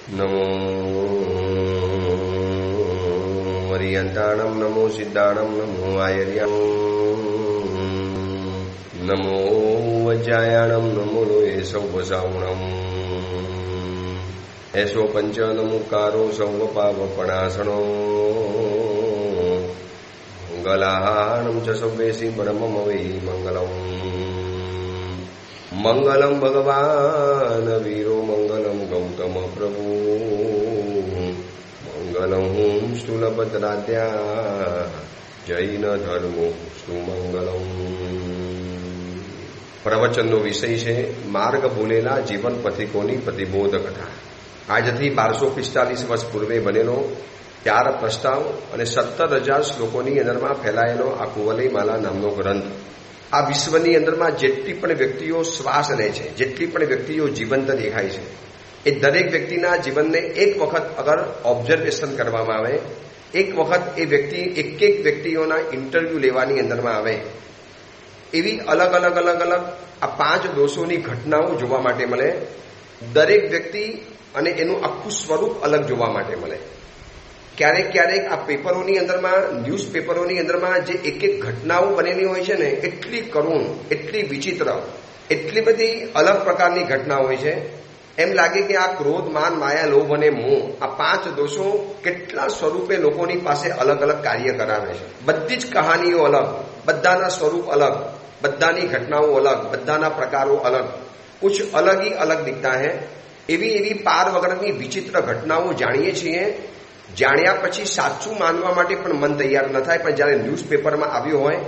નમો અરિયંતાણમ નમો સિદ્ધાણમ નમો આયર્યાણમ નમો વજ્જાયાણમ નમો લોહે સૌવસાવણમ એસો પંચ નમુકારો સૌવ પાવપણાસણો મંગલાહાણમ ચ સૌવેસી પરમમ વૈ મંગલમ મંગલમ ભગવાન વીરો મંગલમ ગૌતમ પ્રભુ મંગલમ સ્થૂલભદ્રાદ્યા જૈન ધર્મો સુમંગલમ. પ્રવચનનો વિષય છે માર્ગ ભૂલેલા જીવન પથિકોની પ્રતિબોધ કથા. આજથી 1245 વર્ષ પૂર્વે બનેલો 4 પ્રસ્તાવ અને 17,000 શ્લોકોની અંદરમાં ફેલાયેલો આ કુવલય માલા નામનો ગ્રંથ આ વિશ્વની અંદરમાં જેટલી પણ વ્યક્તિઓ શ્વાસ લે છે, જેટલી પણ વ્યક્તિઓ જીવંત દેખાય છે, એ દરેક વ્યક્તિના જીવનને એક વખત અગર ઓબ્ઝર્વેશન કરવામાં આવે, એક વખત એ વ્યક્તિ એક વ્યક્તિઓના ઇન્ટરવ્યૂ લેવાની અંદરમાં આવે, એવી અલગ અલગ આ 5 દોષોની ઘટનાઓ જોવા માટે મળે. દરેક વ્યક્તિ અને એનું આખું સ્વરૂપ અલગ જોવા માટે મળે. ક્યારેક આ પેપરોની અંદરમાં, ન્યૂઝ પેપરોની અંદરમાં જે એક ઘટનાઓ બનેલી હોય છે ને, એટલી કરુણ, એટલી વિચિત્ર, એટલી બધી અલગ પ્રકારની ઘટના હોય છે. એમ લાગે કે આ ક્રોધ, માન, માયા, લોભ અને મોહ, આ 5 દોષો કેટલા સ્વરૂપે લોકોની પાસે અલગ અલગ કાર્ય કરાવે છે. બધી જ કહાનીઓ અલગ, બધાના સ્વરૂપ અલગ, બધાની ઘટનાઓ અલગ, બધાના પ્રકારો અલગ, કુછ અલગ ही અલગ દિખતા है. એવી પાર વગરની વિચિત્ર ઘટનાઓ જાણીએ છીએ. જાણ્યા પછી સાચું માનવા માટે પણ મન તૈયાર ન થાય, પણ જ્યારે ન્યૂઝપેપરમાં આવ્યું હોય,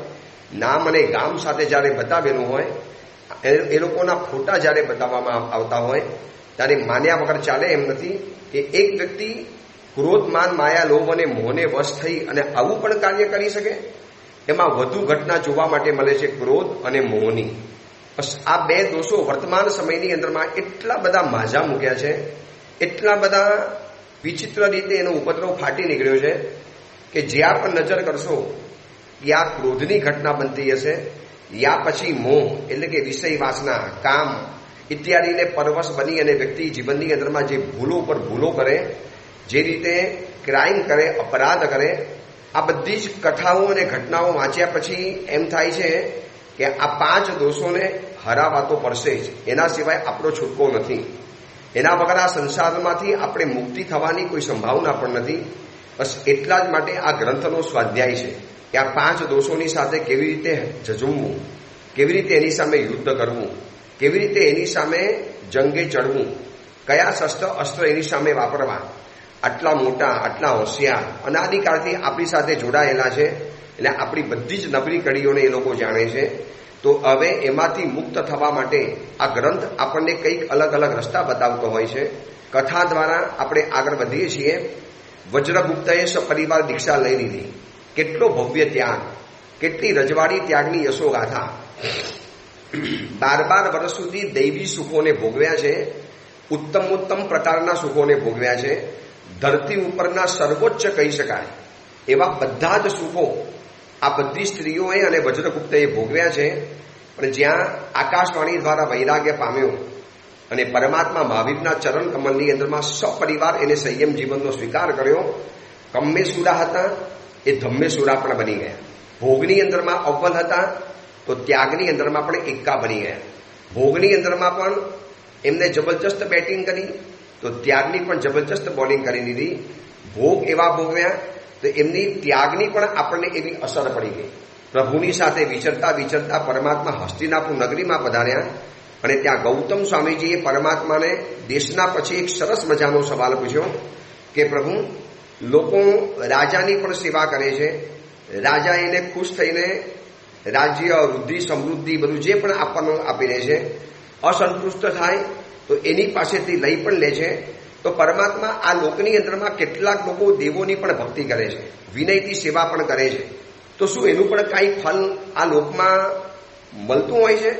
નામ અને ગામ સાથે જ્યારે બતાવેલું હોય, એ લોકોના ફોટા જ્યારે બતાવવામાં આવતા હોય, ત્યારે માન્યા વગર ચાલે એમ નથી કે એક વ્યક્તિ ક્રોધ, માન, માયા, લોભ અને મોહને વશ થઈ અને આવું પણ કાર્ય કરી શકે. એમાં વધુ ઘટના જોવા માટે મળે છે ક્રોધ અને મોહની. આ 2 દોષો વર્તમાન સમયની અંદરમાં એટલા બધા માઝા મૂક્યા છે, એટલા બધા વિચિત્ર રીતે એનો ઉપદ્રવ ફાટી નીકળ્યો છે કે જ્યાં પણ નજર કરશો યા ક્રોધની ઘટના બનતી હશે, યા પછી મોહ એટલે કે વિષય વાસના, કામ ઇત્યાદિને પરવશ બની અને વ્યક્તિ જીવનની અંદરમાં જે ભૂલો પર ભૂલો કરે, જે રીતે ક્રાઇમ કરે, અપરાધ કરે, આ બધી જ કથાઓ અને ઘટનાઓ વાંચ્યા પછી એમ થાય છે કે આ 5 દોષોને હરાવા તો પડશે જ, એના સિવાય આપણો છૂટકો નથી. એના વગર આ સંસારમાંથી આપણે મુક્તિ થવાની કોઈ સંભાવના પણ નથી. બસ એટલા જ માટે આ ગ્રંથનો સ્વાધ્યાય છે કે આ 5 દોષોની સાથે કેવી રીતે ઝઝૂમવું, કેવી રીતે એની સામે યુદ્ધ કરવું, કેવી રીતે એની સામે જંગે ચડવું, કયા શસ્ત્ર અસ્ત્ર એની સામે વાપરવા. આટલા મોટા, આટલા હોશિયાર, અનાદિકાળથી આપણી સાથે જોડાયેલા છે, એટલે આપણી બધી જ નબળી કડીઓને એ લોકો જાણે છે. તો હવે એમાંથી મુક્ત થવા માટે આ ગ્રંથ આપણને કંઈક અલગ અલગ રસ્તા બતાવતો હોય છે. કથા દ્વારા આપણે આગળ વધીએ છીએ. વજ્રગુપ્તએ સપરિવાર દીક્ષા લઈ લીધી. કેટલો ભવ્ય ત્યાગ, કેટલી રજવાડી ત્યાગની યશોગાથા. 12 વર્ષ સુધી દૈવી સુખોને ભોગવ્યા છે, ઉત્તમ પ્રકારના સુખોને ભોગવ્યા છે. ધરતી ઉપરના સર્વોચ્ચ કહી શકાય એવા બધા જ સુખો આ બધી સ્ત્રીઓએ અને વજ્રગુપ્તએ ભોગવ્યા છે. પણ જ્યાં આકાશવાણી દ્વારા વૈરાગ્ય પામ્યો અને પરમાત્મા મહાવીરના ચરણ કમલની અંદરમાં સપરિવાર એને સંયમ જીવનનો સ્વીકાર કર્યો, કમ્મેસુરા હતા એ ધમ્મેસુરા પણ બની ગયા. ભોગની અંદરમાં અવ્વલ હતા તો ત્યાગની અંદરમાં પણ એકા બની ગયા. ભોગની અંદરમાં પણ એમને જબરજસ્ત બેટિંગ કરી તો ત્યાગની પણ જબરજસ્ત બોલિંગ કરી દીધી. ભોગ એવા ભોગવ્યા તો એમની ત્યાગની પણ આપણને એવી અસર પડી ગઈ. પ્રભુની સાથે વિચરતા પરમાત્મા હસ્તિનાપુર નગરીમાં પધાર્યા અને ત્યાં ગૌતમ સ્વામીજીએ પરમાત્માને દેશના પછી એક સરસ મજાનો સવાલ પૂછ્યો કે પ્રભુ, લોકો રાજાની પણ સેવા કરે છે, રાજા એને ખુશ થઈને રાજ્ય, વૃદ્ધિ, સમૃદ્ધિ બધું જે પણ આપવાનું આપી દે છે, અસંતુષ્ટ થાય તો એની પાસેથી લઈ પણ લે છે. તો પરમાત્મા આ લોકની અંદરમાં કેટલાક લોકો દેવોની પણ ભક્તિ કરે છે, વિનયથી સેવા પણ કરે છે, તો શું એનું પણ કાંઈ ફલ આ લોકમાં મળતું હોય છે?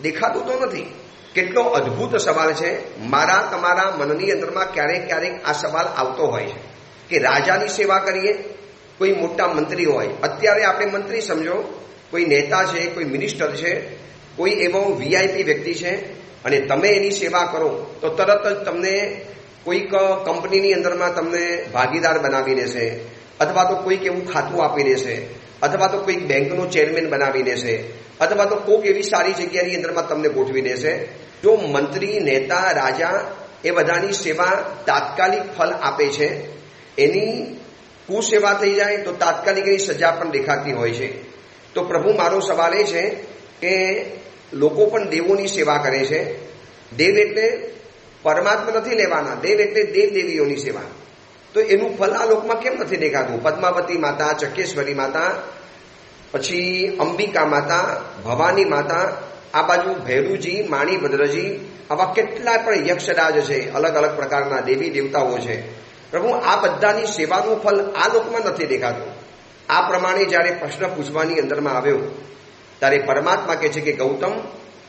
દેખાતું તો નથી. કેટલો અદ્ભુત સવાલ છે. મારા તમારા મનની અંદરમાં ક્યારેક આ સવાલ આવતો હોય છે કે રાજાની સેવા કરીએ, કોઈ મોટા મંત્રી હોય, અત્યારે આપણે મંત્રી સમજો, કોઈ નેતા છે, કોઈ મિનિસ્ટર છે, કોઈ એવો VIP વ્યક્તિ છે, અને તમે એની સેવા કરો તો તરત જ તમને કોઈક કંપનીની અંદરમાં તમને ભાગીદાર બનાવી દેશે, અથવા તો કોઈક એવું ખાતું આપી દેશે, અથવા તો કોઈક બેંકનો ચેરમેન બનાવી દેશે, અથવા તો કોઈક એવી સારી જગ્યાની અંદરમાં તમને ગોઠવી દેશે. જો મંત્રી, નેતા, રાજા એ બધાની સેવા તાત્કાલિક ફલ આપે છે, એની કુસેવા થઈ જાય તો તાત્કાલિક એની સજા પણ દેખાતી હોય છે. તો પ્રભુ, મારો સવાલ એ છે કે લોકો પણ દેવોની સેવા કરે છે. દેવ એટલે પરમાત્મા નથી લેવાના, દેવ એટલે દેવ દેવીઓની સેવા. તો એનું ફલ આ લોકમાં કેમ નથી દેખાતું? પદ્માવતી માતા, ચક્રેશ્વરી માતા, પછી અંબિકા માતા, ભવાની માતા, આ બાજુ ભૈરુજી, માણીભદ્રજી, આવા કેટલા પણ યક્ષરાજ છે, અલગ અલગ પ્રકારના દેવી દેવતાઓ છે. પ્રભુ, આ બધાની સેવાનું ફલ આ લોકમાં નથી દેખાતું. આ પ્રમાણે જ્યારે પ્રશ્ન પૂછવાની અંદરમાં આવ્યો ત્યારે પરમાત્મા કહે છે કે ગૌતમ,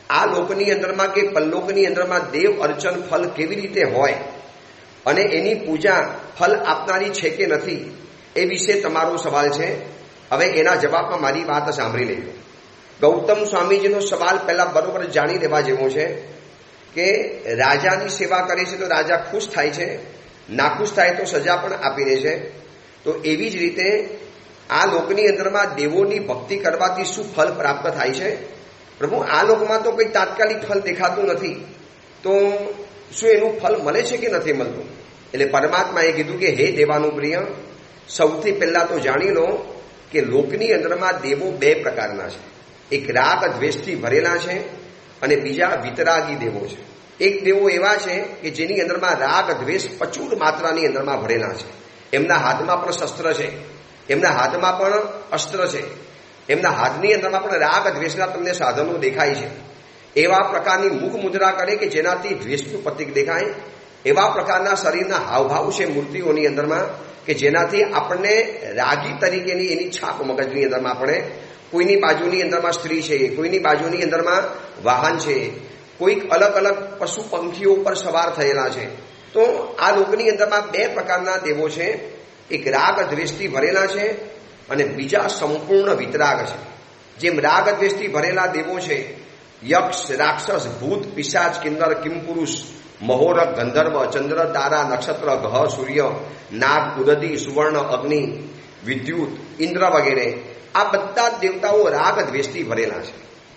આ લોકની અંદરમાં કે પલ્લોકની અંદરમાં દેવ અર્ચન ફલ કેવી રીતે હોય અને એની પૂજા ફલ આપનારી છે કે નથી, એ વિશે તમારો સવાલ છે. હવે એના જવાબમાં મારી વાત સાંભળી લેજો. ગૌતમ સ્વામીજીનો સવાલ પહેલા બરોબર જાણી લેવા જેવો છે કે રાજાની સેવા કરે છે તો રાજા ખુશ થાય છે, નાખુશ થાય તો સજા પણ આપી દે છે. તો એવી જ રીતે આ લોકની અંદરમાં દેવોની ભક્તિ કરવાથી શું ફલ પ્રાપ્ત થાય છે? પ્રભુ, આ લોકમાં તો કોઈ તાત્કાલિક ફલ દેખાતું નથી, તો શું એનું ફલ મળે છે કે નથી મળતું? એટલે પરમાત્માએ કીધું કે હે દેવાનું પ્રિય, સૌથી પહેલા તો જાણી લો કે લોકની અંદરમાં દેવો બે પ્રકારના છે. એક રાગ દ્વેષથી ભરેલા છે અને બીજા વિતરાગી દેવો છે. એક દેવો એવા છે કે જેની અંદરમાં રાગ દ્વેષ પ્રચુર માત્રાની અંદરમાં ભરેલા છે. એમના હાથમાં પણ શસ્ત્ર છે, એમના હાથમાં પણ અસ્ત્ર છે, એમના હાથની અંદરમાં પણ રાગ દ્વેષના તમને સાધનો દેખાય છે. એવા પ્રકારની મુખ મુદ્રા કરે કે જેનાથી દ્વેષનું પ્રતીક દેખાય. એવા પ્રકારના શરીરના હાવભાવ છે મૂર્તિઓની અંદરમાં કે જેનાથી આપણને રાગી તરીકેની એની છાપ મગજની અંદરમાં આપણે, કોઈની બાજુની અંદરમાં સ્ત્રી છે, કોઈની બાજુની અંદરમાં વાહન છે, કોઈક અલગ અલગ પશુ પંખીઓ ઉપર સવાર થયેલા છે. તો આ લોકની અંદરમાં બે પ્રકારના દેવો છે. એક રાગ દ્વેષથી ભરેલા છે અને બીજા સંપૂર્ણ વિતરાગ છે. જેમ રાગ દ્વેષથી ભરેલા દેવો છે, યક્ષ, રાક્ષસ, ભૂત, પિશાચ, કિન્નર, કિમપુરુષ, મહોરક, ગંધર્વ, ચંદ્ર, તારા, નક્ષત્ર, ગ્રહ, સૂર્ય, નાગ, ઉદદી, સુવર્ણ, અગ્નિ, વિદ્યુત, ઇન્દ્ર વગેરે, આ બધા જ દેવતાઓ રાગ દ્વેષથી ભરેલા છે.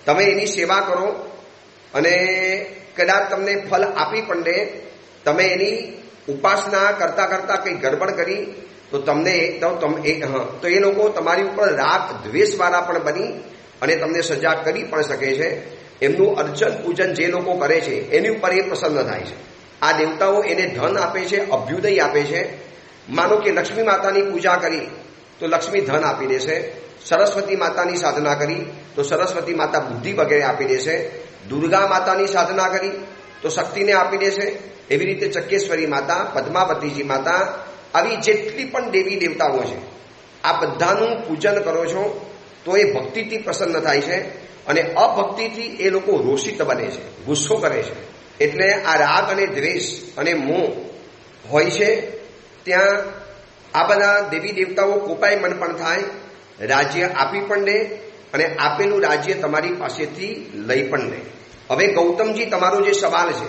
તમે એની સેવા કરો અને કદાચ તમને ફલ આપી પણ દે, તમે એની ઉપાસના કરતા કરતા કંઈ ગડબડ કરી તો તો એ લોકો તમારી ઉપર રાગ દ્વેષવાળા પણ બની અને તમને સજા કરી પણ શકે છે. એમનું અર્ચન પૂજન જે લોકો કરે છે એની ઉપર એ પ્રસન્ન થાય છે. આ દેવતાઓ એને ધન આપે છે, અભ્યુદય આપે છે. માનો કે લક્ષ્મી માતાની પૂજા કરી તો લક્ષ્મી ધન આપી દેશે, સરસ્વતી માતાની સાધના કરી તો સરસ્વતી માતા બુદ્ધિ વગેરે આપી દેશે, દુર્ગા માતાની સાધના કરી તો શક્તિને આપી દેશે. એવી રીતે ચક્રેશ્વરી માતા, પદ્માવતીજી માતા, આવી જેટલી પણ દેવી દેવતાઓ છે, આ બધાનું પૂજન કરો છો તો એ ભક્તિથી પ્રસન્ન થાય છે અને અભક્તિથી એ લોકો રોષિત બને છે, ગુસ્સો કરે છે. એટલે આ રાગ અને દ્વેષ અને મોહ હોય છે ત્યાં આ બધા દેવી દેવતાઓ કોપાય મન પણ થાય, રાજ્ય આપી પણ દે અને આપેલું રાજ્ય તમારી પાસેથી લઈ પણ લે. હવે ગૌતમજી, તમારો જે સવાલ છે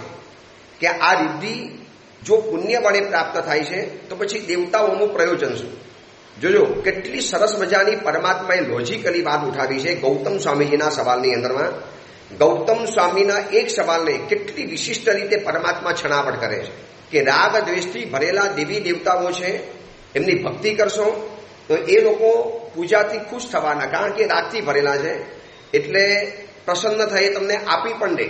કે આ રિદ્ધિ જો પુણ્ય વડે પ્રાપ્ત થાય છે તો પછી દેવતાઓનું પ્રયોજન શું? જોજો કેટલી સરસ મજાની પરમાત્માએ લોજિકલી વાત ઉઠાવી છે ગૌતમ સ્વામીજીના સવાલની અંદરમાં. ગૌતમ સ્વામીના એક સવાલને કેટલી વિશિષ્ટ રીતે પરમાત્મા છણાવટ કરે છે કે રાગ દ્વેષથી ભરેલા દેવી દેવતાઓ છે, એમની ભક્તિ કરશો તો એ લોકો પૂજાથી ખુશ થવાના, કારણ કે રાગથી ભરેલા છે એટલે પ્રસન્ન થઈ તમને આપી પણ દે.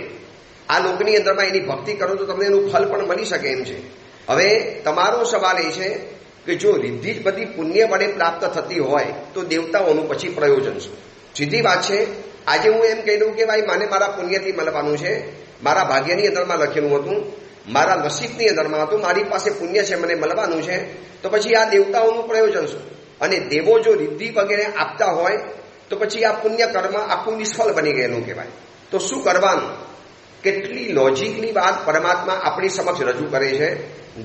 આ લોકની અંદરમાં એની ભક્તિ કરો તો તમને એનું ફલ પણ મળી શકે એમ છે. હવે તમારો સવાલ એ છે કે જો રિદ્ધિ જ બધી પુણ્ય વડે પ્રાપ્ત થતી હોય તો દેવતાઓનું પછી પ્રયોજન શું? સીધી વાત છે. આજે હું એમ કહી દઉં કે ભાઈ મને મારા પુણ્યથી મળવાનું છે, મારા ભાગ્યની અંદરમાં લખેલું હતું, મારા નસીબની અંદરમાં હતું, મારી પાસે પુણ્ય છે, મને મળવાનું છે, તો પછી આ દેવતાઓનું પ્રયોજન શું? અને દેવો જો રિદ્ધિ વગેરે આપતા હોય તો પછી આ પુણ્ય કર્મ આખું નિષ્ફળ બની ગયેલું કહેવાય. તો શું કરવાનું? કેટલી લોજિકની વાત પરમાત્મા આપણી સમક્ષ રજૂ કરે છે.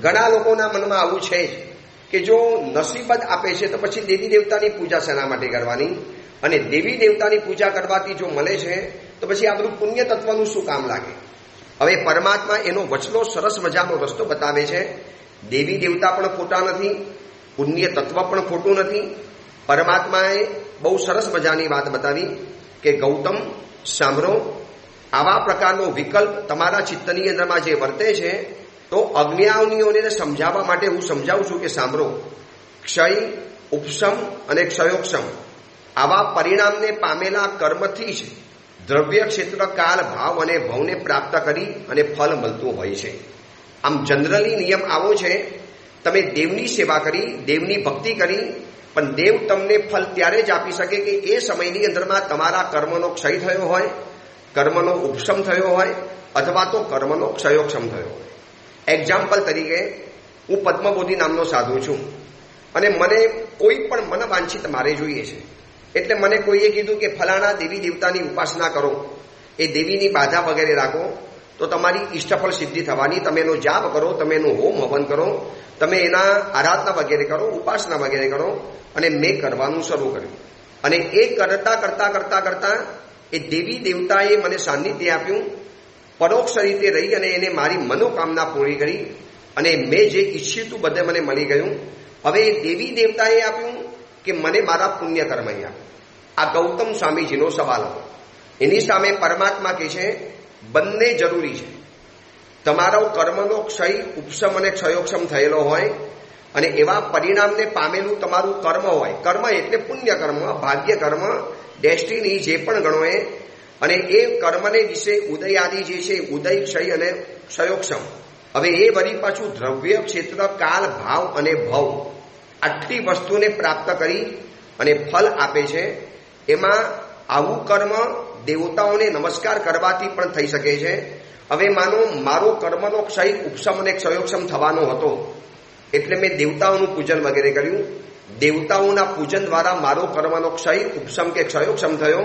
ઘણા લોકોના મનમાં આવું છે જ કે જો નસીબ જ આપે છે તો પછી દેવી દેવતાની પૂજા શેના માટે કરવાની? અને દેવી દેવતાની પૂજા કરવાથી જો મળે છે તો પછી આ બધું પુણ્ય તત્વનું શું કામ લાગે? હવે પરમાત્મા એનો વચલો સરસ મજાનો રસ્તો બતાવે છે. દેવી દેવતા પણ ખોટા નથી, પુણ્ય તત્વ પણ ખોટું નથી. પરમાત્માએ બહુ સરસ મજાની વાત બતાવી કે ગૌતમ સાંભળો, આવા પ્રકારનો વિકલ્પ તમારા ચિત્તની અંદરમાં જે વર્તે છે તો અજ્ઞાનીઓને સમજાવવા માટે હું સમજાવું છું કે સાંભળો, ક્ષય, ઉપશમ અને ક્ષયોક્ષમ આવા પરિણામને પામેલા કર્મથી જ દ્રવ્ય, ક્ષેત્ર, કાળ, ભાવ અને ભવને પ્રાપ્ત કરી અને ફળ મળતું હોય છે. આમ જનરલી નિયમ આવો છે, તમે દેવની સેવા કરી, દેવની ભક્તિ કરી, પણ દેવ તમને ફળ ત્યારે જ આપી શકે કે એ સમયની અંદરમાં તમારા કર્મનો ક્ષય થયો હોય, કર્મનો ઉપશમ થયો હોય અથવા તો કર્મનો ક્ષયોક્ષમ થયો હોય. એક્ઝામ્પલ તરીકે હું પદ્મબોધિ નામનો સાધુ છું અને મને કોઈ પણ મનવાંછિત મારે જોઈએ છે. એટલે મને કોઈએ કીધું કે ફલાણા દેવી દેવતાની ઉપાસના કરો, એ દેવીની બાધા વગેરે રાખો તો તમારી ઇષ્ટફળ સિદ્ધિ થવાની. તમે એનો જાપ કરો, તમે એનું હોમ હવન કરો, તમે એના આરાધના વગેરે કરો, ઉપાસના વગેરે કરો. અને મેં કરવાનું શરૂ કર્યું અને એ કરતા કરતા કરતા કરતા એ દેવી દેવતાએ મને સાનિધ્ય આપ્યું, પરોક્ષ રીતે રહી અને એને મારી મનોકામના પૂરી કરી અને મેં જે ઈચ્છ્યું હતું બધે મને મળી ગયું. હવે દેવી દેવતાએ આપ્યું કે મને મારા પુણ્ય કર્મ આપ્યું. આ ગૌતમ સ્વામીજીનો સવાલ હતો. એની સામે પરમાત્મા કહે છે બંને જરૂરી છે. તમારો કર્મનો ક્ષય, ઉપશમ અને ક્ષયોક્ષમ થયેલો હોય અને એવા પરિણામને પામેલું તમારું કર્મ હોય. કર્મ એટલે પુણ્ય કર્મ, ભાગ્ય કર્મ, ડેસ્ટિની જે પણ ગણો એ, અને એ કર્મને વિશે ઉદય આદિ જે છે, ઉદય, ક્ષય અને ક્ષયોક્ષમ. હવે એ વળી પાછું દ્રવ્ય, ક્ષેત્ર, કાળ, ભાવ અને ભવ આટલી વસ્તુને પ્રાપ્ત કરી અને ફળ આપે છે. એમાં આવું કર્મ દેવતાઓને નમસ્કાર કરવાથી પણ થઈ શકે છે. હવે માનો મારો કર્મનો ક્ષય, ઉપશમ અને ક્ષયોક્ષમ થવાનો હતો એટલે મેં દેવતાઓનું પૂજન વગેરે કર્યું. દેવતાઓના પૂજન દ્વારા મારો કર્મનો ક્ષય, ઉપશમ કે ક્ષયોક્ષમ થયો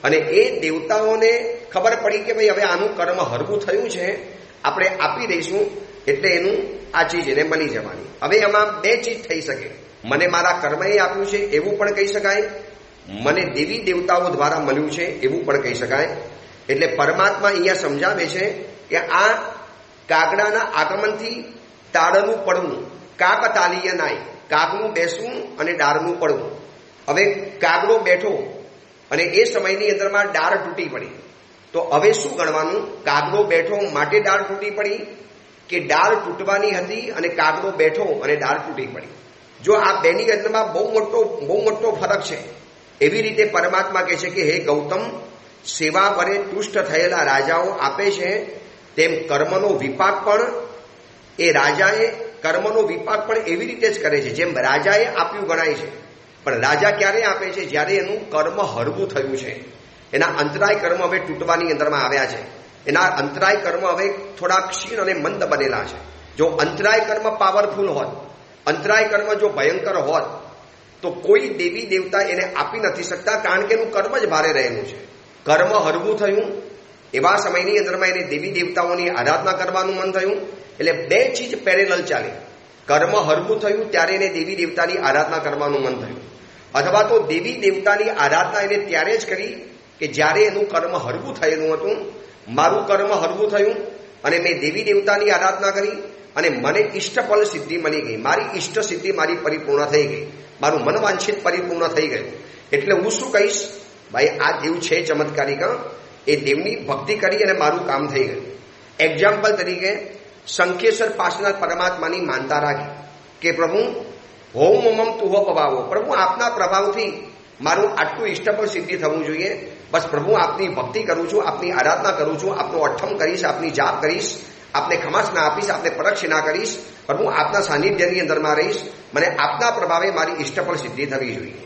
અને એ દેવતાઓને ખબર પડી કે ભાઈ હવે આનું કર્મ હરવું થયું છે, આપણે આપી દઈશું એટલે એનું આ ચીજ એને મળી જવાની. હવે એમાં બે ચીજ થઈ શકે. મને મારા કર્મએ આપ્યું છે એવું પણ કહી શકાય, મને દેવી દેવતાઓ દ્વારા મળ્યું છે એવું પણ કહી શકાય. એટલે પરમાત્મા અહીંયા સમજાવે છે કે આ કાગડાના આગમનથી તાળનું પડવું, કાક તાલીય નાય, કાગનું બેસવું અને ડાળનું પડવું. હવે કાગડો બેઠો અને એ સમયની અંદરમાં ડાળ તૂટી પડી તો હવે શું ગણવાનું? કાગડો બેઠો માટે ડાળ તૂટી પડી કે ડાળ તૂટવાની હતી અને કાગડો બેઠો અને ડાળ તૂટી પડી? જો આ બેની અંદરમાં બહુ મોટો ફરક છે. એવી રીતે પરમાત્મા કહે છે કે હે ગૌતમ, સેવા વડે તુષ્ટ થયેલા રાજાઓ આપે છે તેમ કર્મનો વિપાક પણ એ રાજાએ કર્મનો વિપાક પણ એવી રીતે જ કરે છે જેમ રાજાએ આપ્યું ગણાય છે. પણ રાજા ક્યારે આપે છે? જ્યારે એનું કર્મ હળવું થયું છે, એના અંતરાય કર્મ હવે તૂટવાની અંદરમાં આવ્યા છે, એના અંતરાય કર્મ હવે થોડા ક્ષીણ અને મંદ બનેલા છે. જો અંતરાય કર્મ પાવરફુલ હોત, અંતરાય કર્મ જો ભયંકર હોત તો કોઈ દેવી દેવતા એને આપી નથી શકતા, કારણ કે એનું કર્મ જ ભારે રહેલું છે. કર્મ હળવું થયું એવા સમયની અંદરમાં એને દેવી દેવતાઓની આરાધના કરવાનું મન થયું. એટલે બે ચીજ પેરેલલ ચાલે. કર્મ હળવું થયું ત્યારે એને દેવી દેવતાની આરાધના કરવાનું મન થયું, અથવા તો દેવી દેવતાની આરાધના એને ત્યારે જ કરી કે જ્યારે એનું કર્મ હળવું થયેલું હતું. મારું કર્મ હળવું થયું અને મેં દેવી દેવતાની આરાધના કરી અને મને ઇષ્ટફળ સિદ્ધિ મળી ગઈ, મારી ઇષ્ટ સિદ્ધિ મારી પરિપૂર્ણ થઈ ગઈ, મારું મનવાંછિત પરિપૂર્ણ થઈ ગયું. એટલે હું શું કહીશ? ભાઈ આ દેવ છે ચમત્કારિક, એ દેવની ભક્તિ કરી અને મારું કામ થઈ ગયું. એક્ઝામ્પલ તરીકે શંખેશ્વર પાસના પરમાત્માની માનતા રાખી કે પ્રભુ હોમ મમ તુહ પવાવો, પ્રભુ આપના પ્રભાવથી મારું આટલું ઇષ્ટફળ સિદ્ધિ થવું જોઈએ. બસ પ્રભુ આપની ભક્તિ કરું છું, આપની આરાધના કરું છું, આપનો અઠ્ઠમ કરીશ, આપની જાપ કરીશ, આપને ખમાસના આપીશ, આપને પ્રદક્ષિણા કરીશ, પ્રભુ આપના સાનિધ્યની અંદરમાં રહીશ, મને આપના પ્રભાવે મારી ઇષ્ટફળ સિદ્ધિ થવી જોઈએ.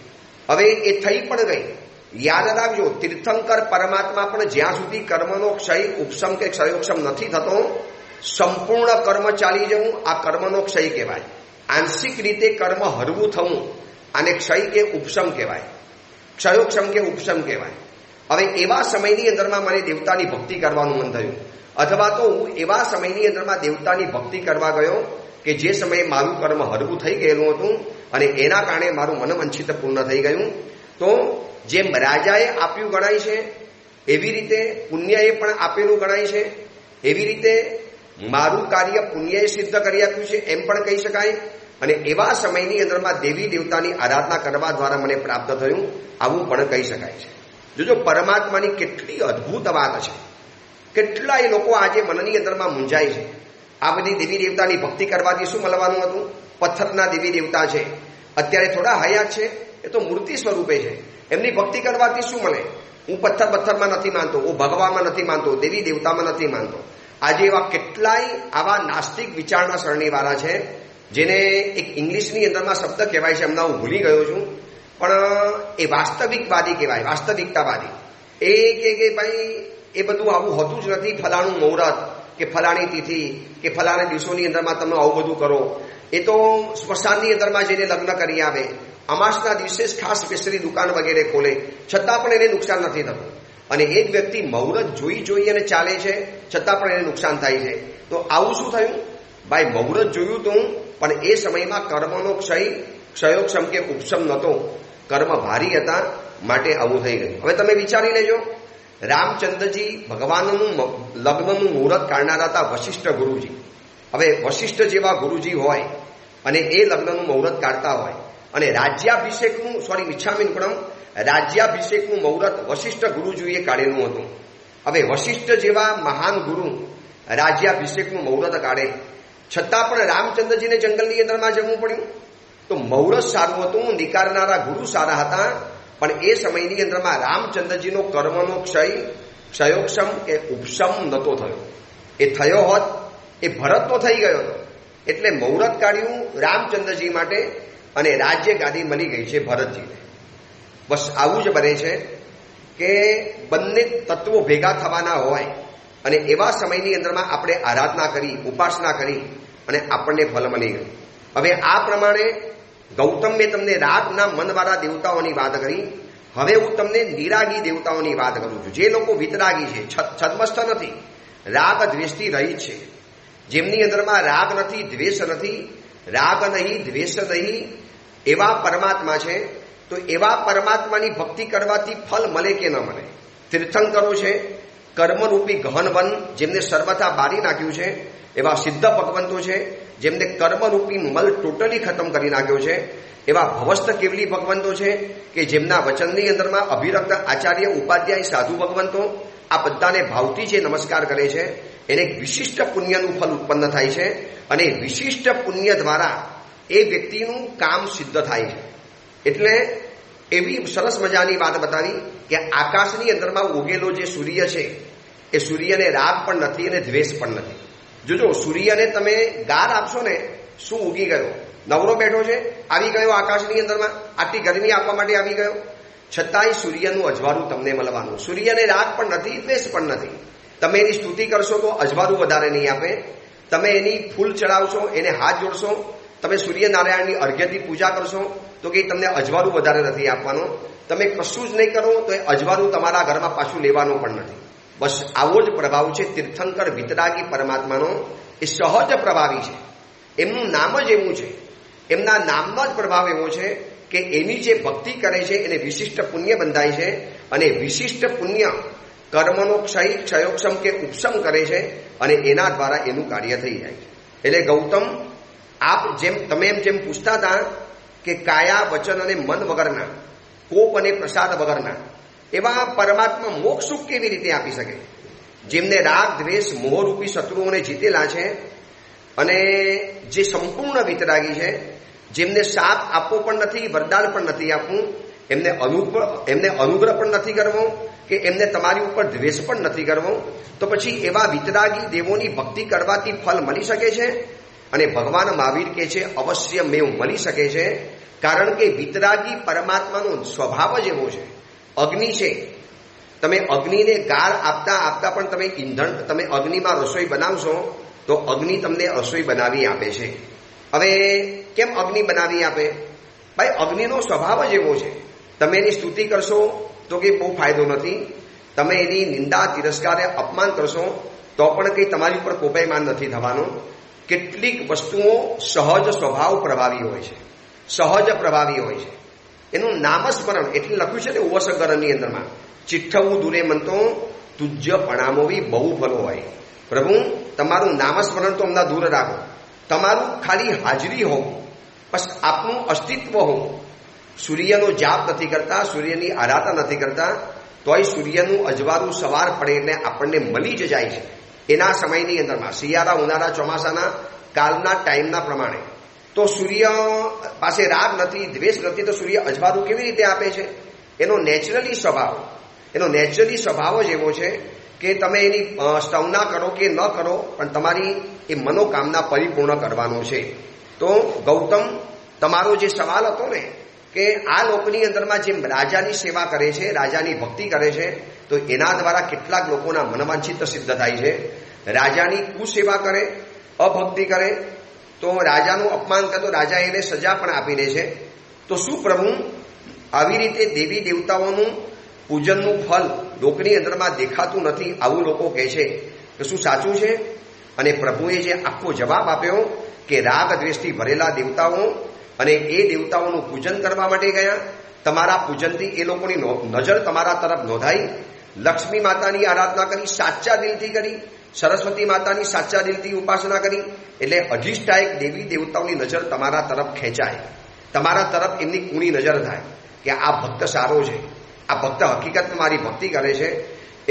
હવે એ થઈ પણ ગઈ. યાદ રાખજો, તીર્થંકર પરમાત્મા પણ જ્યાં સુધી કર્મનો ક્ષય, ઉપશમ કે ક્ષયોક્ષમ નથી થતો, સંપૂર્ણ કર્મ ચાલી જવું આ કર્મનો ક્ષય કહેવાય. આંશિક રીતે કર્મ હળવું થવું આને ક્ષય કે ઉપશમ કહેવાય, ક્ષયોક્ષમ કે ઉપશમ કહેવાય. હવે એવા સમયની અંદરમાં મને દેવતાની ભક્તિ કરવાનું મન થયું, અથવા તો હું એવા સમયની અંદરમાં દેવતાની ભક્તિ કરવા ગયો કે જે સમયે મારું કર્મ હળવું થઈ ગયેલું હતું અને એના કારણે મારું મનવંચિત પૂર્ણ થઈ ગયું. તો જેમ રાજાએ આપ્યું ગણાય છે એવી રીતે પુણ્યએ પણ આપેલું ગણાય છે, એવી રીતે મારું કાર્ય પુણ્યએ સિદ્ધ કરી આપ્યું છે એમ પણ કહી શકાય, અને એવા સમયની અંદરમાં દેવી દેવતાની આરાધના કરવા દ્વારા મને પ્રાપ્ત થયું આવું પણ કહી શકાય છે. જોજો પરમાત્માની કેટલી અદ્ભુત વાત છે. કેટલાય લોકો આજે મનની અંદરમાં મૂંઝાય છે. આ બધી દેવી દેવતાની ભક્તિ કરવાથી શું મળવાનું હતું? પથ્થરના દેવી દેવતા છે, અત્યારે થોડા હયાત છે, એ તો મૂર્તિ સ્વરૂપે છે. એમની ભક્તિ કરવાથી શું મળે? હું પથ્થરમાં નથી માનતો, હું ભગવાનમાં નથી માનતો, દેવી દેવતામાં નથી માનતો. આજે એવા કેટલાય આવા નાસ્તિક વિચારણા સરણીવાળા છે, જેને એક ઇંગ્લિશની અંદરમાં શબ્દ કહેવાય છે, હમણાં હું ભૂલી ગયો છું, પણ એ વાસ્તવિકવાદી કહેવાય, વાસ્તવિકતાવાદી. એ કે ભાઈ એ બધું આવું હોતું જ નથી. ફલાણું મુહૂર્ત કે ફલાણી તિથિ કે ફલાણા દિવસોની અંદરમાં તમે આવું બધું કરો, એ તો સ્મશાનની અંદરમાં જઈને લગ્ન કરી આવે, અમાસના દિવસે ખાસ સ્પેશિયલી દુકાન વગેરે ખોલે, છતાં પણ એને નુકસાન નથી થતું. અને એક વ્યક્તિ મુહૂર્ત જોઈ અને ચાલે છે, છતાં પણ એને નુકસાન થાય છે. તો આવું શું થયું? ભાઈ મુહૂર્ત જોયું તું, પણ એ સમયમાં કર્મનો ક્ષયોક્ષમ કે ઉપશમ નહોતો, કર્મ ભારી હતા, માટે આવું થઈ ગયું. હવે તમે વિચારી લેજો, રામચંદ્રજી ભગવાનનું લગ્નનું મુહૂર્ત કાઢનારા હતા વશિષ્ઠ ગુરુજી. હવે વશિષ્ઠ જેવા ગુરુજી હોય અને એ લગ્નનું મુહૂર્ત કાઢતા હોય, અને રાજ્યાભિષેકનું મુહૂર્ત વશિષ્ઠ ગુરુજીએ કાઢેલું હતું. હવે વશિષ્ઠ જેવા મહાન ગુરુ રાજ્યાભિષેકનું મુહૂર્ત કાઢે, છતાં પણ રામચંદ્રજીને જંગલની અંદરમાં જવું પડ્યું. તો મુહૂર્ત સારું હતું, નિકાળનારા ગુરુ સારા હતા, પણ એ સમયની અંદરમાં રામચંદ્રજીનો કર્મનો ક્ષયોક્ષમ કે ઉપશમ નહોતો થયો. એ થયો હોત એ ભરતનો થઈ ગયો હતો. એટલે મુહૂર્ત કાઢ્યું રામચંદ્રજી માટે, અને રાજ્ય ગાદી મળી ગઈ છે ભરતજીને. બસ આવું જ બને છે કે બંને તત્વો ભેગા થવાના હોય, અને એવા સમયની અંદરમાં આપણે આરાધના કરી, ઉપાસના કરી, અને આપણને ફલ મળી ગયું. હવે આ પ્રમાણે ગૌતમ મેં તમને રાગના મનવાળા દેવતાઓની વાત કરી. હવે હું તમને નિરાગી દેવતાઓની વાત કરું છું. જે લોકો વિતરાગી છે, છદ્મસ્થ નથી, રાગ દ્વેષથી રહિત છે, જેમની અંદરમાં રાગ નથી, દ્વેષ નથી, રાગ નહીં, દ્વેષ નહીં, એવા પરમાત્મા છે. તો એવા પરમાત્માની ભક્તિ કરવાથી ફલ મળે કે ન મળે? તીર્થંકરો છે, કર્મરૂપી ગહન વન જેમને સર્વથા બારી નાખ્યું છે, એવા સિદ્ધ ભગવંતો છે, જેમને કર્મરૂપી મલ ટોટલી ખતમ કરી નાખ્યો છે. એવા ભવસ્થ કેવલી ભગવંતો છે કે જેમના વચનની અંદરમાં અભિરક્ત આચાર્ય ઉપાધ્યાય સાધુ ભગવંતો આ બધાને ભાવથી જે નમસ્કાર કરે છે, એને એક વિશિષ્ટ પુણ્યનું ફલ ઉત્પન્ન થાય છે, અને વિશિષ્ટ પુણ્ય દ્વારા એ વ્યક્તિનું કામ સિદ્ધ થાય છે. એટલે એવી સરસ મજાની વાત બતાવી કે આકાશની અંદરમાં ઉગેલો જે સૂર્ય છે, એ સૂર્યને રાગ પણ નથી અને દ્વેષ પણ નથી. જોજો, સૂર્યને તમે ગાર આપશો ને, શું ઉગી ગયો? નવરો બેઠો છે, આવી ગયો આકાશની અંદરમાં, આટલી ગરમી આપવા માટે આવી ગયો, છતાંય સૂર્યનું અજવાળું તમને મળવાનું. સૂર્યને રાગ પણ નથી, દ્વેષ પણ નથી. તમે એની સ્તુતિ કરશો તો અજવાળું વધારે નહીં આપે. તમે એની ફૂલ ચડાવશો, એને હાથ જોડશો, તમે સૂર્યનારાયણની અર્ઘ્યથી પૂજા કરશો તો કે તમને અજવાળું વધારે નથી આપવાનું. તમે કશું જ નહીં કરો તો એ અજવાળું તમારા ઘરમાં પાછું લેવાનું પણ નથી. બસ આવો જ પ્રભાવ છે તીર્થંકર વિતરાગી પરમાત્માનો. એ સહજ પ્રભાવી છે, એમનું નામ જ એવું છે, એમના નામનો જ પ્રભાવ એવો છે કે એની જે ભક્તિ કરે છે એને વિશિષ્ટ પુણ્ય બંધાય છે, અને વિશિષ્ટ પુણ્ય કર્મનો ક્ષયોક્ષમ કે ઉપશમ કરે છે, અને એના દ્વારા એનું કાર્ય થઈ જાય છે. એટલે ગૌતમ, આપ તમે જેમ પૂછતા હતા કે કાયા, વચન અને મન વગરના, કોપ અને પ્રસાદ વગરના એવા પરમાત્મા મોક્ષ સુખ કેવી રીતે આપી શકે? જેમને રાગ, દ્વેષ, મોહરૂપી શત્રુઓને જીતેલા છે, અને જે સંપૂર્ણ વિતરાગી છે, જેમને સાપ આપવો પણ નથી, વરદાન પણ નથી આપવું, એમને અનુગ્રહ પણ નથી કરવો, કે એમને તમારી ઉપર દ્વેષ પણ નથી કરવો, તો પછી એવા વિતરાગી દેવોની ભક્તિ કરવાથી ફલ મળી શકે છે? અને ભગવાન મહાવીર કહે છે અવશ્ય મેવ મળી શકે છે. કારણ કે વિતરાગી પરમાત્માનો સ્વભાવ જ એવો છે. અગ્નિ છે, તમે અગ્નિને ગાળ આપતા આપતા પણ તમે અગ્નિમાં રસોઈ બનાવશો તો અગ્નિ તમને રસોઈ બનાવી આપે છે. હવે કેમ અગ્નિ બનાવી આપે? ભાઈ, અગ્નિનો સ્વભાવ જ એવો છે. તમે એની સ્તુતિ કરશો તો કે બહુ ફાયદો નથી, તમે એની નિંદા, તિરસ્કાર, અપમાન કરશો તો પણ કંઈ તમારી ઉપર કોપાયમાન નથી થવાનો. કેટલીક વસ્તુઓ સહજ સ્વભાવ પ્રભાવી હોય છે, સહજ પ્રભાવી હોય છે. એનું નામસ્મરણ એટલે લખ્યું છે ને ઉપસર્ગની અંદરમાં, ચિઠ્ઠવું દૂરે મનતો તુજ્ય પણામોવી બહુ ફલો હોય. પ્રભુ તમારું નામસ્મરણ તો અમને દૂર રાખો, તમારું ખાલી હાજરી હોવું, બસ આપનું અસ્તિત્વ હોવું. સૂર્યનો જાપ નથી કરતા, સૂર્યની આરાધના નથી કરતા, તોય સૂર્યનું અજવાળું સવાર પડે એટલે આપણને મળી જ જાય છે એના સમયની અંદરમાં, શિયાળા, ઉનાળા, ચોમાસાના કાલના ટાઈમના પ્રમાણે. તો સૂર્ય પાસે રાગ નથી, દ્વેષ નથી, તો સૂર્ય અજવાળું કેવી રીતે આપે છે? એનો નેચરલી સ્વભાવ જ એવો છે કે તમે એની સ્તવના કરો કે ન કરો, પણ તમારી એ મનોકામના પરિપૂર્ણ કરવાનું છે. તો ગૌતમ, તમારો જે સવાલ હતો ને કે આ લોકની અંદરમાં જેમ રાજાની સેવા કરે છે, રાજાની ભક્તિ કરે છે, તો એના દ્વારા કેટલાક લોકોના મનવાંછિત સિદ્ધ થાય છે. રાજાની કુસેવા કરે, અભક્તિ કરે, તો રાજાનું અપમાન કરે તો રાજા એને સજા પણ આપી દે છે. તો શું પ્રભુ આવી રીતે દેવી દેવતાઓનું પૂજનનું ફલ લોકની અંદરમાં દેખાતું નથી, આવું લોકો કહે છે કે શું સાચું છે? અને પ્રભુએ જે આખો જવાબ આપ્યો કે રાગ દ્વેષથી ભરેલા દેવતાઓ, અને એ દેવતાઓનું પૂજન કરવા માટે ગયા, તમારા પૂજનથી એ લોકોની નજર તમારા તરફ નોંધાઈ. લક્ષ્મી માતાની આરાધના કરી, સાચા દિલથી કરી, સરસ્વતી માતાની સાચા દિલથી ઉપાસના કરી, એટલે અધિષ્ઠાયક દેવી દેવતાઓની નજર તમારા તરફ ખેંચાય, તમારા તરફ એમની કુણી નજર થાય કે આ ભક્ત સારો છે, આ ભક્ત હકીકતમાં મારી ભક્તિ કરે છે.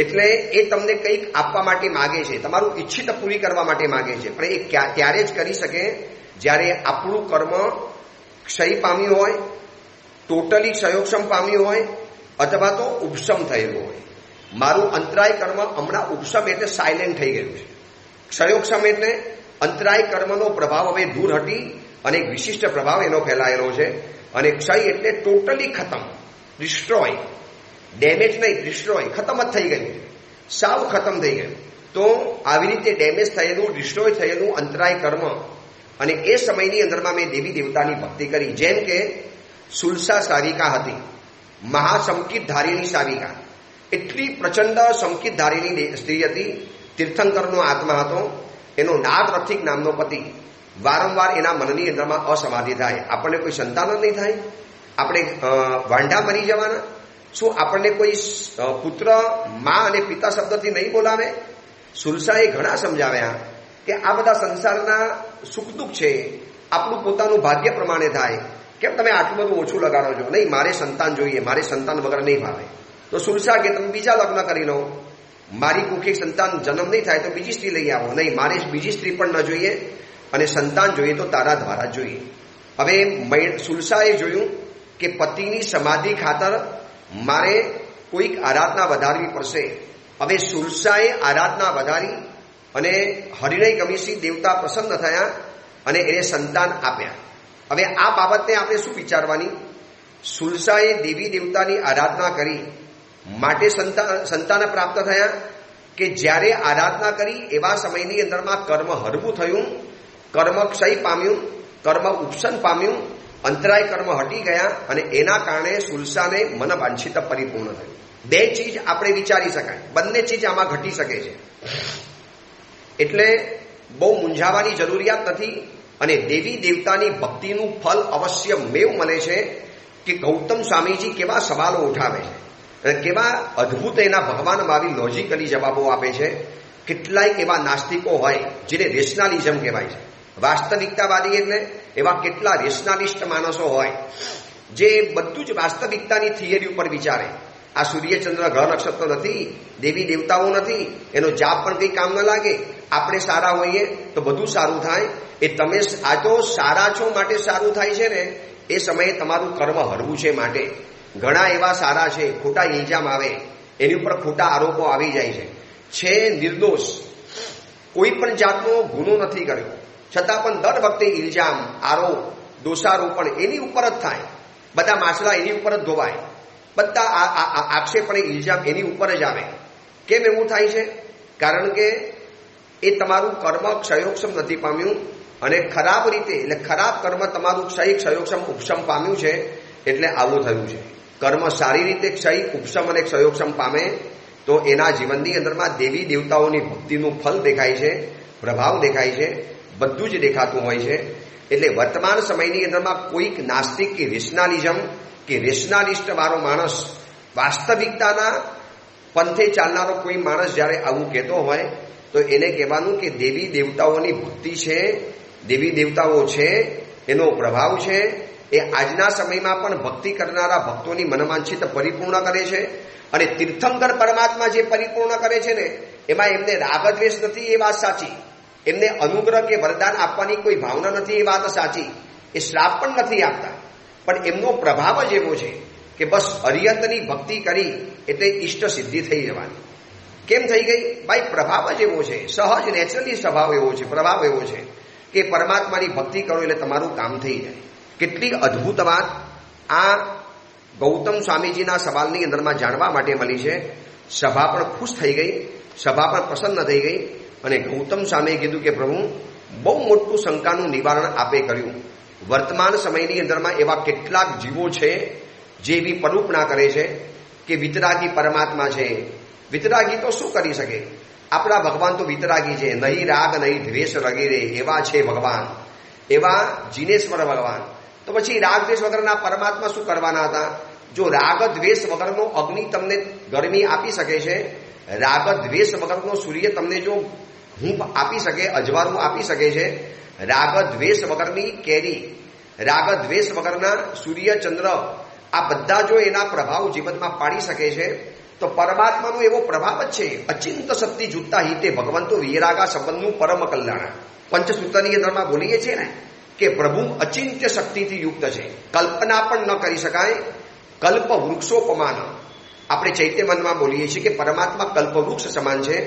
એટલે એ તમને કંઈક આપવા માટે માગે છે, તમારું ઈચ્છિત પૂરી કરવા માટે માગે છે, પણ એ ત્યારે જ કરી શકે જ્યારે આપણું કર્મ ક્ષય પામ્યું હોય, ટોટલી ક્ષયોક્ષમ પામ્યું હોય, અથવા તો ઉપશમ થયેલું હોય. મારું અંતરાય કર્મ હમણાં ઉપશમ એટલે સાયલેન્ટ થઈ ગયું છે. ક્ષયોક્ષમ એટલે અંતરાય કર્મનો પ્રભાવ હવે દૂર હટી અને એક વિશિષ્ટ પ્રભાવ એનો ફેલાયેલો છે. અને ક્ષય એટલે ટોટલી ખતમ, ડિસ્ટ્રોય, ડેમેજ નહીં, ડિસ્ટ્રોય, ખતમ જ થઈ ગયું, સાવ ખતમ થઈ ગયું. તો આવી રીતે ડેમેજ થયેલું, ડિસ્ટ્રોય થયેલું અંતરાય કર્મ, અને એ સમયની અંદરમાં મેં દેવી દેવતાની ભક્તિ કરી. જેમ કે સુલસા સાવિકા હતી, મહાસંકિત ધારીની સાવિકા, એટલી પ્રચંડ સંકિત ધારીની સ્ત્રી હતી, તીર્થંકરનો આત્મા હતો, એનો નાગરથિક નામનો પતિ. વારંવાર એના મનની અંદરમાં અસમાધિ થાય. આપણને કોઈ સંતાન જ નહીં થાય? આપણે વાંઢા મરી જવાના? શું આપણને કોઈ પુત્ર મા અને પિતા શબ્દથી નહીં બોલાવે? સુલસાએ ઘણા સમજાવ્યા કે આ બધા સંસારના સુખ દુઃખ છે, આપણું પોતાનું ભાગ્ય પ્રમાણે થાય, કેમ તમે આટલું બધું ઓછું લગાડો છો? નહીં, મારે સંતાન જોઈએ, મારે સંતાન વગર નહીં ભાવે. તો સુલસા કે તમે બીજા લગ્ન કરી લો, મારી કુખે સંતાન જન્મ નહીં થાય તો બીજી સ્ત્રી લઈ આવો. નહીં, મારે બીજી સ્ત્રી પણ ન જોઈએ, અને સંતાન જોઈએ તો તારા દ્વારા જોઈએ. હવે સુલસાએ જોયું કે પતિની સમાધિ ખાતર મારે કોઈક આરાધના વધારવી પડશે. હવે સુલસાએ આરાધના વધારી અને હરિણય ગમીશી દેવતા પ્રસન્ન થયા અને એને સંતાન આપ્યા. હવે આ બાબતને આપણે શું વિચારવાની? સુલસાએ દેવી દેવતાની આરાધના કરી માટે સંતાન પ્રાપ્ત થયા કે જ્યારે આરાધના કરી એવા સમયની અંદરમાં કર્મ હરવું થયું, કર્મ ક્ષય પામ્યું, કર્મ ઉપસન પામ્યું, અંતરાય કર્મ હટી ગયા, અને એના કારણે સુલસાને મન વાંછિત પરિપૂર્ણ થયું. બે ચીજ આપણે વિચારી શકાય, બંને ચીજ આમાં ઘટી શકે છે. એટલે બહુ મૂંઝાવાની જરૂરિયાત નથી. અને દેવી દેવતાની ભક્તિનું ફલ અવશ્ય મેવ મળે છે કે ગૌતમ સ્વામીજી કેવા સવાલો ઉઠાવે છે અને કેવા અદ્ભુત એના ભગવાનમાં આવી લોજિકલી જવાબો આપે છે. કેટલાય એવા નાસ્તિકો હોય જેને રેશનાલિઝમ કહેવાય છે, વાસ્તવિકતાવાદી, એટલે એવા કેટલા રેશનાલિસ્ટ માણસો હોય જે બધું જ વાસ્તવિકતાની થિયરી ઉપર વિચારે. આ સૂર્યચંદ્ર ગ્રહ નક્ષત્ર નથી, દેવી દેવતાઓ નથી, એનો જાપ પણ કંઈ કામ ન લાગે. આપણે સારા હોઈએ તો બધું સારું થાય. એ તમે આ તો સારા છો માટે સારું થાય છે ને, એ સમયે તમારું કર્મ હરવું છે માટે. ઘણા એવા સારા છે, ખોટા ઇલ્જામ આવે, એની ઉપર ખોટા આરોપો આવી જાય છે નિર્દોષ, કોઈ પણ જાતનો ગુનો નથી કર્યો, છતાં પણ દર વખતે ઇલ્જામ, આરોપ, દોષારોપણ એની ઉપર જ થાય. બધા માછલા એની ઉપર જ ધોવાય, બધા આક્ષેપ અને ઇલ્જામ એની ઉપર જ આવે. કેમ એવું થાય છે? કારણ કે એ તમારું કર્મ ક્ષયોક્ષમ નથી પામ્યું, અને ખરાબ રીતે, એટલે ખરાબ કર્મ તમારું ક્ષયોક્ષમ ઉપશમ પામ્યું છે, એટલે આવું થયું છે. કર્મ સારી રીતે ક્ષય, ઉપશમ અને ક્ષયોક્ષમ પામે તો એના જીવનની અંદરમાં દેવી દેવતાઓની ભક્તિનું ફલ દેખાય છે, પ્રભાવ દેખાય છે, બધું જ દેખાતું હોય છે. એટલે વર્તમાન સમયની અંદરમાં કોઈક નાસ્તિક કે રેશનાલિઝમ કે રેશનાલિસ્ટ વાળો માણસ, વાસ્તવિકતાના પંથે ચાલનારો કોઈ માણસ જ્યારે આવું કહેતો હોય તો એને કહેવાનું કે દેવી દેવતાઓની ભક્તિ છે, દેવી દેવતાઓ છે, એનો પ્રભાવ છે, એ આજના સમયમાં પણ ભક્તિ કરનારા ભક્તોની મનવાંછિત પરિપૂર્ણ કરે છે. અને તીર્થંકર પરમાત્મા જે પરિપૂર્ણ કરે છે ને, એમાં એમને રાગદ્વેષ નથી, એ વાત સાચી. એમને અનુગ્રહ કે વરદાન આપવાની કોઈ ભાવના નથી, એ વાત સાચી. એ શ્રાપ પણ નથી આપતા, પણ એમનો પ્રભાવ જ એવો છે કે બસ અરિયતની ભક્તિ કરી એટલે ઇષ્ટ સિદ્ધિ થઈ જવાની. કેમ થઈ ગઈ? ભાઈ પ્રભાવ જ એવો છે, સહજ નેચરલી સ્વભાવ એવો છે, પ્રભાવ એવો છે કે પરમાત્માની ભક્તિ કરો એટલે તમારું કામ થઈ જાય. કેટલી અદ્ભુત વાત આ ગૌતમ સ્વામીજીના સવાલની અંદરમાં જાણવા માટે મળી છે. સભા પણ ખુશ થઈ ગઈ, સભા પણ પ્રસન્ન થઈ ગઈ. અને ગૌતમ સ્વામીએ કીધું કે પ્રભુ, બહુ મોટું શંકાનું નિવારણ આપે કર્યું. વર્તમાન સમયની અંદરમાં એવા કેટલાક જીવો છે જે એવી પરૂપણા કરે છે કે વિતરાગી પરમાત્મા છે. વિતરાગી તો શું કરી શકે? આપણા ભગવાન તો વિતરાગી છે. નહીં રાગ નહીં દ્વેષ વગેરે એવા છે ભગવાન, એવા જીનેશ્વર ભગવાન. તો પછી રાગ દ્વેષ વગરના પરમાત્મા શું કરવાના હતા? જો રાગ દ્વેષ વગરનો અગ્નિ તમને ગરમી આપી શકે છે, રાગ દ્વેષ વગરનો સૂર્ય તમને જો હૂંફ આપી શકે, અજવાળું આપી શકે છે, રાગ દ્વેષ વગરની કેરી, રાગ દ્વેષ વગરના સૂર્ય ચંદ્ર, આ બધા જો એના પ્રભાવ જીવનમાં પાડી શકે છે, તો પરમાત્માનો એવો પ્રભાવ જ છે. અચિંત શક્તિ જુત્તા હિતે ભગવંતો વિરાગા સંબંધનું પરમ કલ્યાણ. પંચસૂત્રની અંદરમાં બોલીએ છીએ ને કે પ્રભુ અચિંત્ય શક્તિથી યુક્ત છે, કલ્પના પણ ન કરી શકાય. કલ્પ વૃક્ષોપમાન આપણે ચૈત્યમનમાં બોલીએ છીએ કે પરમાત્મા કલ્પવૃક્ષ સમાન છે,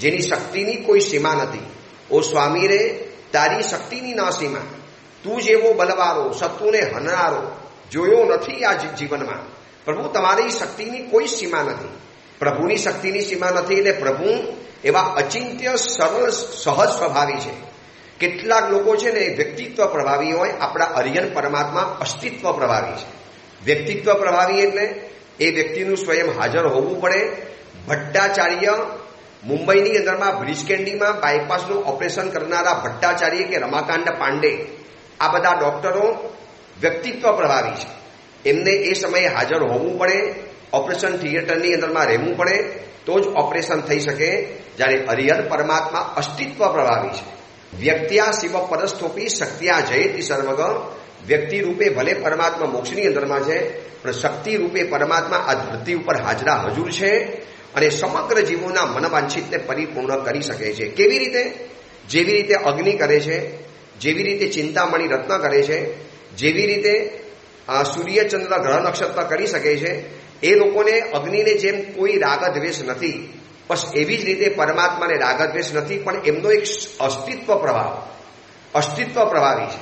જેની શક્તિની કોઈ સીમા નથી. ઓ સ્વામી રે, તારી શક્તિની ના સીમા, તું જેવો બલવારો, શત્રુને હનનારો જોયો નથી આ જીવનમાં. પ્રભુ તમારી શક્તિની કોઈ સીમા નથી, પ્રભુની શક્તિની સીમા નથી. એટલે પ્રભુ એવા અચિંત્ય સરળ સહજ સ્વભાવી છે. કેટલાક લોકો છે ને વ્યક્તિત્વ પ્રભાવી હોય, આપણા અરિયન પરમાત્મા અસ્તિત્વ પ્રભાવી છે. વ્યક્તિત્વ પ્રભાવી એટલે એ વ્યક્તિનું સ્વયં હાજર હોવું પડે. ભટ્ટાચાર્ય મુંબઈની અંદરમાં બ્રિજકેન્ડીમાં બાયપાસનું ઓપરેશન કરનારા ભટ્ટાચાર્ય કે રમાકાંડ પાંડે, આ બધા ડોક્ટરો વ્યક્તિત્વ પ્રભાવી છે. એમને એ સમયે હાજર હોવું પડે, ઓપરેશન થિયેટરની અંદરમાં રહેવું પડે, તો જ ઓપરેશન થઈ શકે. જ્યારે અરિયન પરમાત્મા અસ્તિત્વ પ્રભાવી છે. વ્યક્ત્યા શિવ પરસ્થોપી શક્ત્યા જયતિ સર્વગ. વ્યક્તિ રૂપે ભલે પરમાત્મા મોક્ષની અંદરમાં છે, પણ શક્તિ રૂપે પરમાત્મા આ ધરતી ઉપર હાજરા હજુર છે અને સમગ્ર જીવોના મનવાંછિતને પરિપૂર્ણ કરી શકે છે. કેવી રીતે? જેવી રીતે અગ્નિ કરે છે, જેવી રીતે ચિંતામણી રત્ન કરે છે, જેવી રીતે સૂર્યચંદ્ર ગ્રહ નક્ષત્ર કરી શકે છે, એ લોકોને અગ્નિને જેમ કોઈ રાગદ્વેષ નથી, બસ એવી જ રીતે પરમાત્માને રાગદ્વેષ નથી, પણ એમનો એક અસ્તિત્વ પ્રભાવ, અસ્તિત્વ પ્રભાવી છે.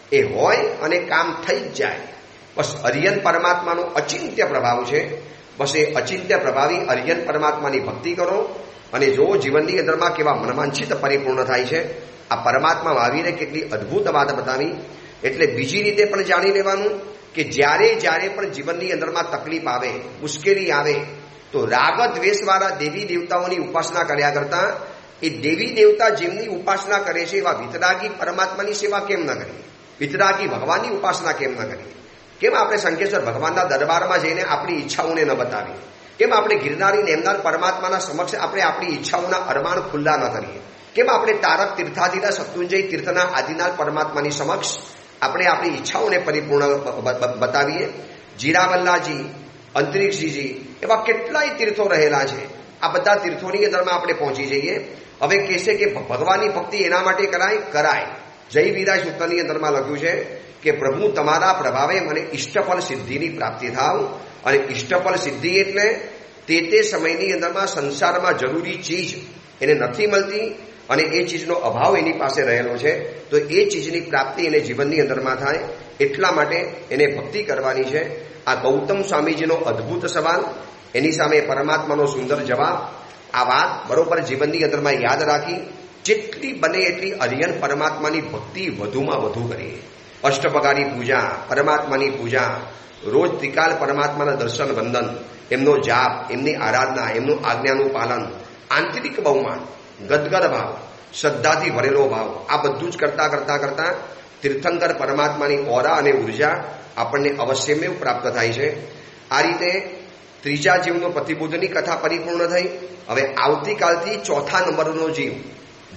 એ હોય અને કામ થઈ જ જાય. બસ અરિયન પરમાત્માનો અચિંત્ય પ્રભાવ છે. બસ એ અચિંત્ય પ્રભાવી અરિયન પરમાત્માની ભક્તિ કરો અને જો જીવનની અંદરમાં કેવા મનવાંછિત પરિપૂર્ણ થાય છે. આ પરમાત્મા આવીને કેટલી અદ્ભુત વાત બતાવી. એટલે બીજી રીતે પણ જાણી લેવાનું કે જ્યારે જ્યારે પણ જીવનની અંદરમાં તકલીફ આવે, મુશ્કેલી આવે, તો રાગ દ્વેષવાળા દેવી દેવતાઓની ઉપાસના કર્યા કરતા એ દેવી દેવતા જેમની ઉપાસના કરે છે એવા વિતરાગી પરમાત્માની સેવા કેમ ન કરીએ? વિતરાગી ભગવાનની ઉપાસના કેમ ન કરીએ? કેમ આપણે શંકેશ્વર ભગવાનના દરબારમાં જઈને આપણી ઈચ્છાઓને ન બતાવીએ? કેમ આપણે ગિરનારી નેમનાર પરમાત્માના સમક્ષ આપણે આપણી ઈચ્છાઓના અરમાન ખુલ્લા ન કરીએ? કેમ આપણે તારક તીર્થાદિના સત્યુંજય તીર્થના આદિનાથ પરમાત્માની સમક્ષ આપણે આપણી ઈચ્છાઓને પરિપૂર્ણ બતાવીએ? જીરાવલ્લાજી, અંતરિક્ષજીજી, એવા કેટલાય તીર્થો રહેલા છે. આ બધા તીર્થોની અંદરમાં આપણે પહોંચી જઈએ. હવે કહેશે કે ભગવાનની ભક્તિ એના માટે કરાય. જય વીરા સૂત્રની અંદરમાં લખ્યું છે કે પ્રભુ તમારા પ્રભાવે મને ઇષ્ટફળ સિદ્ધિની પ્રાપ્તિ થાવ. અને ઇષ્ટફળ સિદ્ધિ એટલે તે સમયની અંદરમાં સંસારમાં જરૂરી ચીજ એને નથી મળતી અને એ ચીજનો અભાવ એની પાસે રહેલો છે, તો એ ચીજની પ્રાપ્તિ એને જીવનની અંદરમાં થાય. એટલા માટે એને ભક્તિ કરવાની છે. આ ગૌતમ સ્વામીજીનો અદ્ભુત સવાલ, એની સામે પરમાત્માનો સુંદર જવાબ. આ વાત બરોબર જીવનની અંદરમાં યાદ રાખી જેટલી બને એટલી અરિયન પરમાત્માની ભક્તિ વધુમાં વધુ કરીએ. અષ્ટપગારી પૂજા, પરમાત્માની પૂજા, રોજ ત્રિકાલ પરમાત્માના દર્શન વંદન, એમનો જાપ, એમની આરાધના, એમનું આજ્ઞાનું પાલન, આંતરિક બહુમાન, ગદગદ ભાવ, શ્રદ્ધાથી ભરેલો ભાવ, આ બધું જ કરતા કરતા કરતા તીર્થંકર પરમાત્માની ઓરા અને ઉર્જા આપણને અવશ્યમેવ પ્રાપ્ત થાય છે. આ રીતે ત્રીજા જીવનો પ્રતિબોધની કથા પરિપૂર્ણ થઈ. હવે આવતીકાલથી ચોથા નંબરનો જીવ,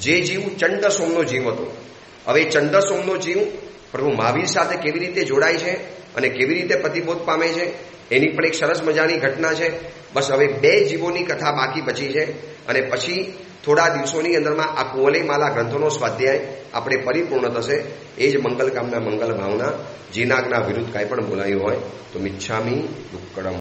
જે જીવ ચંડસોમનો જીવ હતો. હવે ચંડસોમનો જીવ પ્રભુ મહાવીર સાથે કેવી રીતે જોડાય છે અને કેવી રીતે પ્રતિબોધ પામે છે એની પણ એક સરસ મજાની ઘટના છે. બસ હવે 2 જીવોની કથા બાકી બચી છે અને પછી થોડા દિવસોની અંદરમાં આ કુવલયમાલા ગ્રંથોનો સ્વાધ્યાય આપણે પરિપૂર્ણ થશે. એ જ મંગલકામના મંગલ ભાવના. જીનાગના વિરુદ્ધ કાંઈ પણ બોલાયું હોય તો મિચ્છામી દુક્કડમ.